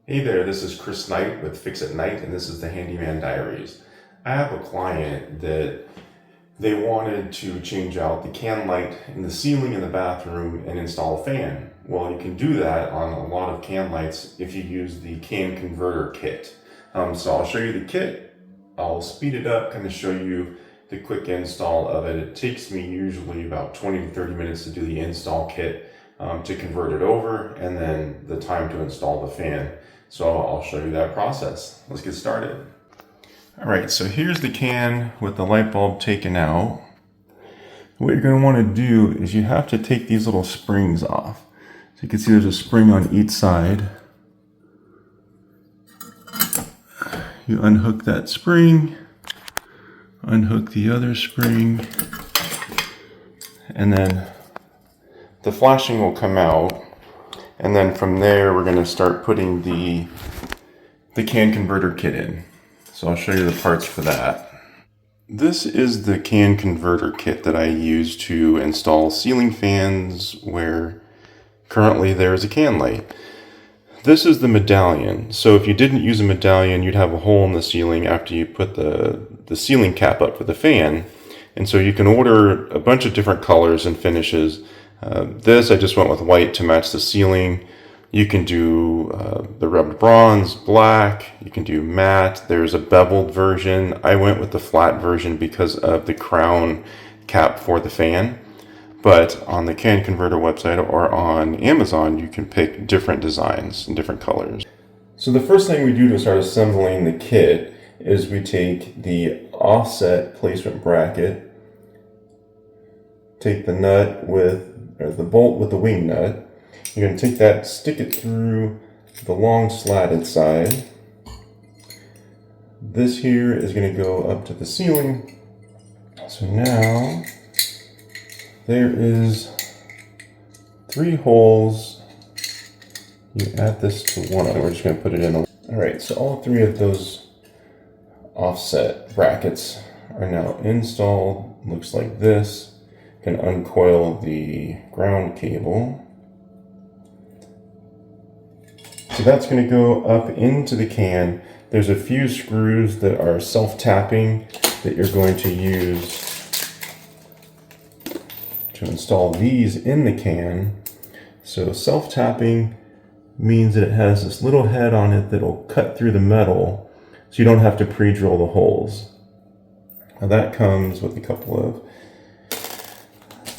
Hey there, this is Chris Knight with Fix It Night, and this is the Handyman Diaries. I have a client that they wanted to change out the can light in the ceiling in the bathroom and install a fan. Well, you can do that on a lot of can lights if you use the can converter kit. So I'll show you the kit. I'll speed it up, kind of show you the quick install of it. It takes me usually about 20 to 30 minutes to do the install kit to convert it over, and then the time to install the fan. So I'll show you that process. Let's get started. All right, so here's the can with the light bulb taken out. What you're going to want to do is you have to take these little springs off. So you can see there's a spring on each side. You unhook that spring, unhook the other spring, and then the flashing will come out. And then from there, we're going to start putting the can converter kit in. So I'll show you the parts for that. This is the can converter kit that I use to install ceiling fans where currently there is a can light. This is the medallion. So if you didn't use a medallion, you'd have a hole in the ceiling after you put the ceiling cap up for the fan. And so you can order a bunch of different colors and finishes. This, I just went with white to match the ceiling. You can do the rubbed bronze, black. You can do matte. There's a beveled version. I went with the flat version because of the crown cap for the fan. But on the Can Converter website or on Amazon, you can pick different designs and different colors. So the first thing we do to start assembling the kit is we take the offset placement bracket, take the nut with, or the bolt with the wing nut. You're going to take that, stick it through the long slatted side. This here is going to go up to the ceiling. So now there is 3 holes. You add this to one of them. We're just going to put it in. All right, so all 3 of those offset brackets are now installed. Looks like this. You can uncoil the ground cable. So that's going to go up into the can. There's a few screws that are self-tapping that you're going to use to install these in the can. So self-tapping means that it has this little head on it that'll cut through the metal so you don't have to pre-drill the holes. Now that comes with a couple of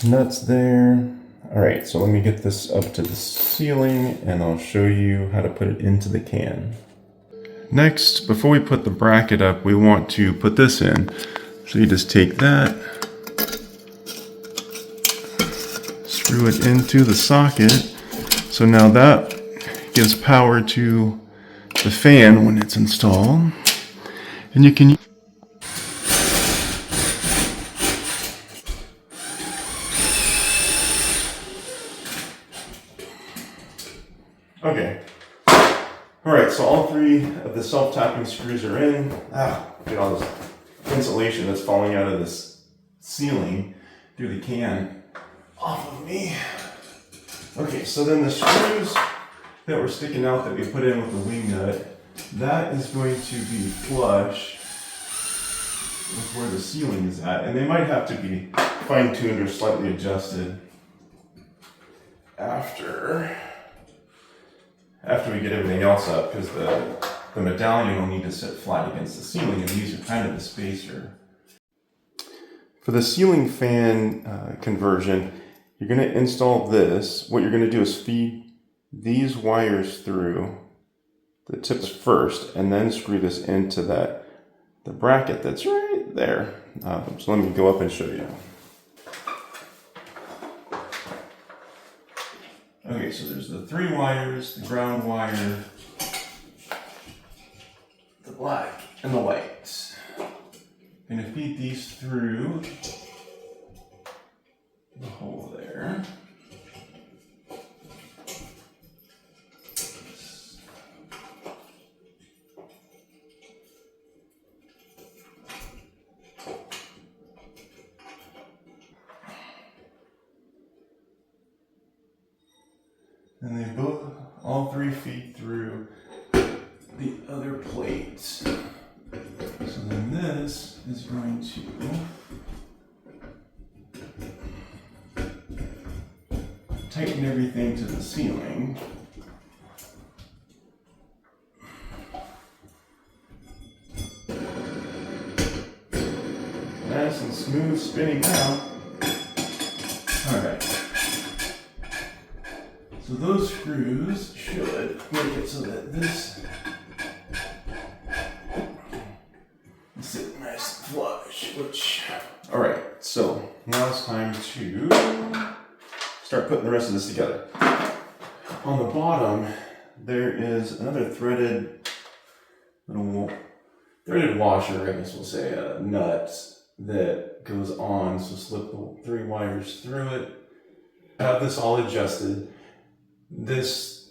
nuts there. All right, so let me get this up to the ceiling and I'll show you how to put it into the can. Next, before we put the bracket up, we want to put this in. So you just take that, screw it into the socket. So now that gives power to the fan when it's installed. And you can Okay. All right, so all 3 of the self-tapping screws are in. Look at all this insulation that's falling out of this ceiling through the can off of me. Okay, so then the screws that were sticking out that we put in with the wing nut, that is going to be flush with where the ceiling is at. And they might have to be fine-tuned or slightly adjusted after we get everything else up, because the medallion will need to sit flat against the ceiling, and these are kind of the spacer. For the ceiling fan conversion, you're going to install this. What you're going to do is feed these wires through the tips first, and then screw this into the bracket that's right there. So let me go up and show you. Okay, so there's the 3 wires, the ground wire, the black, and the white. I'm going to feed these through the hole there. And they both, all 3 feed through the other plate. So then this is going to tighten everything to the ceiling. Nice and smooth spinning now. Alright. So those screws should make it so that this sit nice and flush, alright, so now it's time to start putting the rest of this together. On the bottom, there is another threaded washer, I guess we'll say, a nut that goes on, so slip the 3 wires through it. I have this all adjusted. This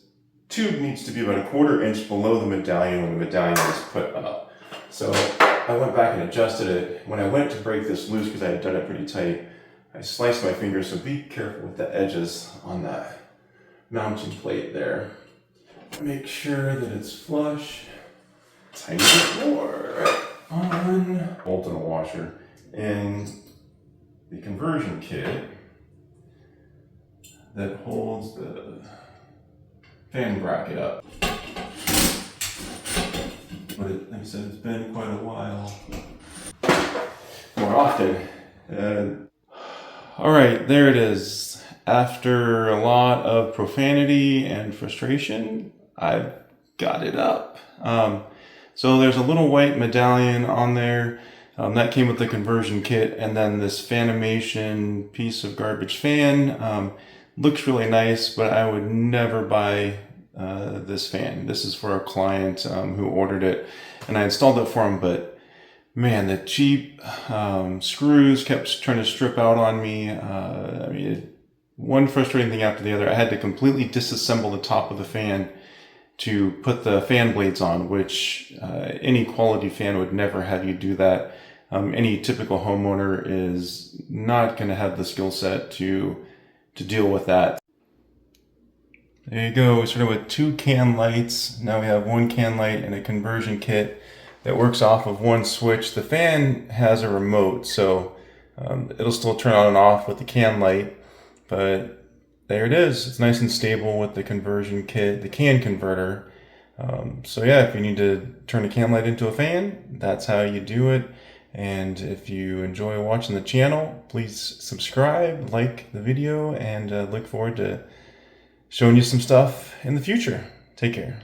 tube needs to be about 1/4 inch below the medallion when the medallion is put up. So I went back and adjusted it. When I went to break this loose, because I had done it pretty tight, I sliced my fingers, so be careful with the edges on that mounting plate there. Make sure that it's flush. Tiny bit more on. Bolt and a washer. And the conversion kit that holds the fan bracket up. But like I said, it's been quite a while. More often. Alright, there it is. After a lot of profanity and frustration, I've got it up. So there's a little white medallion on there. That came with the conversion kit, and then this Fanimation piece of garbage fan. Looks really nice, but I would never buy this fan. This is for a client who ordered it, and I installed it for him, but man, the cheap screws kept trying to strip out on me. I mean, one frustrating thing after the other. I had to completely disassemble the top of the fan to put the fan blades on, which any quality fan would never have you do that. Any typical homeowner is not going to have the skill set to deal with that. There you go. We started with 2 can lights. Now we have 1 can light and a conversion kit that works off of 1 switch. The fan has a remote, so it'll still turn on and off with the can light, but there it is. It's nice and stable with the conversion kit, the can converter. So yeah, if you need to turn a can light into a fan, that's how you do it. And if you enjoy watching the channel, please subscribe, like the video, and look forward to showing you some stuff in the future. Take care.